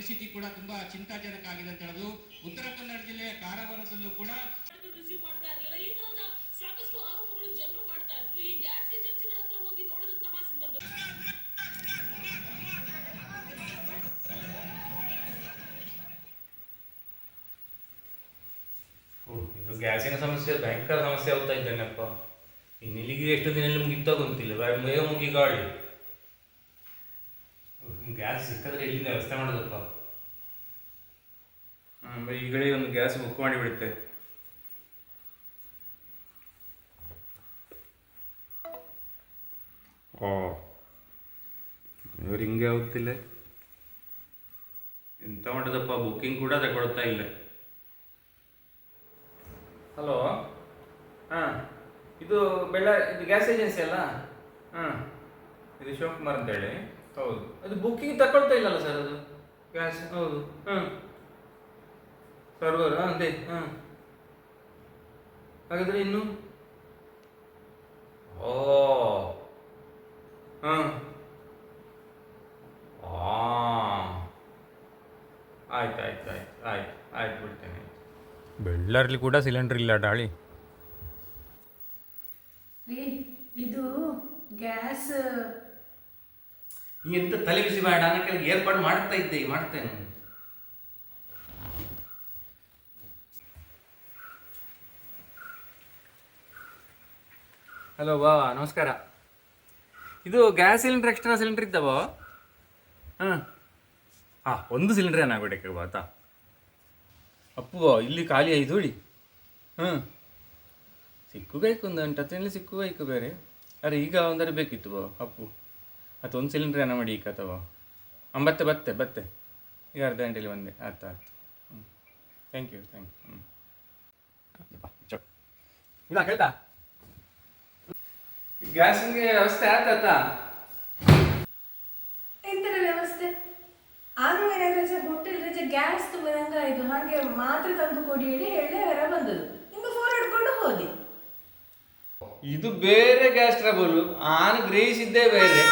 ಪರಿಸ್ಥಿತಿ ಕೂಡ ತುಂಬಾ ಚಿಂತಾಜನಕ ಆಗಿದೆ ಅಂತ ಹೇಳೋದು. ಉತ್ತರ ಕನ್ನಡ ಜಿಲ್ಲೆಯ ಕಾರವಾರದಲ್ಲೂ ಕೂಡ ರಿಸೀವ್ ಮಾಡ್ತಾ ಇರಲಿಲ್ಲ. ಈ ತರದ ಸಾಕಷ್ಟು ಆರೋಪಗಳು ಜನರು ಮಾಡ್ತಾ ಇದ್ರು. ಈ ಗ್ಯಾಸ್ ಏಜೆನ್ಸಿನ ಹತ್ರ ಹೋಗಿ ನೋಡಿದಂತಹ ಸಂದರ್ಭ ಇದು ಗ್ಯಾಸಿನ ಸಮಸ್ಯೆ ಭಯಂಕರ ಸಮಸ್ಯೆ ಆಗ್ತಾ ಇದ್ದೇನೆಪ್ಪ. ಇನ್ನಿಲ್ಲಿಗೆ ಎಷ್ಟು ದಿನ ಮುಗಿತಾ ಗೊತ್ತಿಲ್ಲ, ಬೇಗ ಮುಗಿ ಗಾಳಿ. ಗ್ಯಾಸ್ ಸಿಕ್ಕಿದ್ರೆ ಇಲ್ಲಿಂದ ವ್ಯವಸ್ಥೆ ಮಾಡೋದಪ್ಪ. ಈಗಲೇ ಒಂದು ಗ್ಯಾಸ್ ಬುಕ್ ಮಾಡಿಬಿಡುತ್ತೆ. ಇವ್ರು ಹಿಂಗೆ ಆಗುತ್ತಿಲ್ಲ, ಎಂತ ಮಾಡೋದಪ್ಪ, ಬುಕ್ಕಿಂಗ್ ಕೂಡ ತಗೊಳ್ತಾ ಇಲ್ಲ. ಹಲೋ, ಹಾಂ, ಇದು ಇದು ಗ್ಯಾಸ್ ಏಜೆನ್ಸಿ ಅಲ್ಲ? ಹಾಂ, ಇದು ಶಿವಕುಮಾರ್ ಅಂತೇಳಿ. ಹೌದು, ಅದು ಬುಕ್ಕಿಂಗ್ ತಗೊಳ್ತಾ ಇಲ್ಲಲ್ಲ ಸರ್ ಅದು ಗ್ಯಾಸ್? ಹೌದು. ಹಾಂ, ಸರ್ವರ್ ಅದೇ. ಹಾಂ, ಹಾಗಾದರೆ ಇನ್ನು ಓ ಹಾಂ ಆಯ್ತು ಆಯ್ತು ಆಯ್ತು ಆಯ್ತು ಆಯ್ತು ಬಿಡ್ತೇನೆ. ಬೆಳ್ಳಾರ್ಲಿ ಕೂಡ ಸಿಲಿಂಡರ್ ಇಲ್ಲ ಡಾಳಿ. ಇದು ಗ್ಯಾಸ್ ಎಂತ ತಲೆ ಬಿಸಿ ಬೇಡ, ಅನ್ನಕ್ಕೆ ಏರ್ಪಾಡು ಮಾಡ್ತಾ ಇದ್ದೆ, ಮಾಡ್ತೇನೆ. ಹಲೋ ಬಾ, ನಮಸ್ಕಾರ. ಇದು ಗ್ಯಾಸ್ ಸಿಲಿಂಡರ್ ಎಕ್ಸ್ಟ್ರಾ ಸಿಲಿಂಡರ್ ಇದ್ದಾವ? ಹಾಂ ಒಂದು ಸಿಲಿಂಡ್ರ್ ಏನಾಗ್ಬಿಡಕ್ಕೆ ಬಾತಾ ಅಪ್ಪು, ಇಲ್ಲಿ ಖಾಲಿ ಆಯ್ತು ಹೇಳಿ. ಹಾಂ, ಸಿಕ್ಕಬೇಕು, ಒಂದು 8 ಹತ್ತಿನಲ್ಲಿ ಸಿಕ್ಕಬೇಕು ಬೇರೆ. ಅರೆ ಈಗ ಒಂದರೆ ಬೇಕಿತ್ತು ಬಾ ಅಪ್ಪು, ಅದು ಒಂದು ಸಿಲಿಂಡ್ರ್ ಏನೋ ಮಾಡಿ ಈಗ ಅಥವಾ ಬತ್ತೆ ಈಗ ಅರ್ಧ ಗಂಟೆಯಲ್ಲಿ ಬಂದೆ. ಆಯ್ತು ಥ್ಯಾಂಕ್ ಯು. ಇಲ್ಲ ಕೇಳ್ತಾ ಗ್ಯಾಸಿಗೆ ವ್ಯವಸ್ಥೆ ಆಯ್ತಾ? ಎಂತರ ವ್ಯವಸ್ಥೆ? ಆದ್ಮೇಲೆ ರಜೆ, ಹೋಟೆಲ್ ರಜೆ, ಗ್ಯಾಸ್ ತುಂಬ ಇದು ಹಾಗೆ ಮಾತ್ರ ತಂದು ಕೊಡಿ ಹೇಳಿ ಹೊರ ಬಂದದ್ದು. ನಿಮ್ಗೆ ಫೋನ್ ಹಿಡ್ಕೊಂಡು ಹೋದಿ. ಇದು ಬೇರೆ ಗ್ಯಾಸ್ ಟ್ರಬಲ್, ಆನು ಗ್ರಹಿಸಿದ್ದೇ ಬೇರೆ.